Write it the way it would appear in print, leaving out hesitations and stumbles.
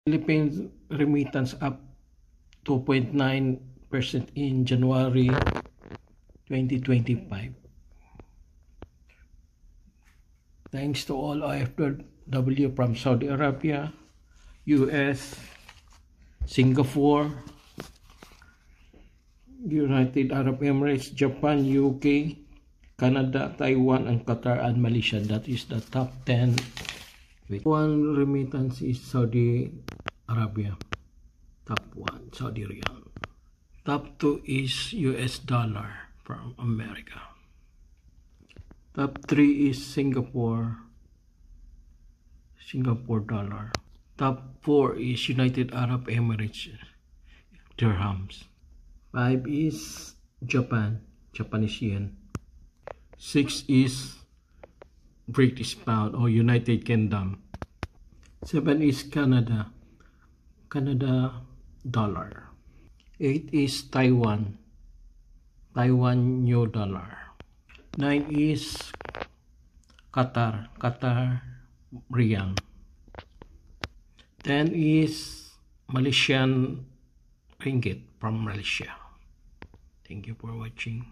Philippines remittance up 2.9% in January 2025. Thanks to all OFW from Saudi Arabia, US, Singapore, United Arab Emirates, Japan, UK, Canada, Taiwan, and Qatar, and Malaysia. That is the top 10. One remittance is Saudi Arabia. Top 1, Saudi Riyal. Top 2 is US dollar from America. Top 3 is Singapore dollar. Top 4 is United Arab Emirates dirhams. 5 is Japanese yen. 6 is British pound or United Kingdom. 7 is Canada dollar. 8 is Taiwan new dollar. 9 is Qatar Riyal. 10 is Malaysian ringgit from Malaysia. Thank you for watching.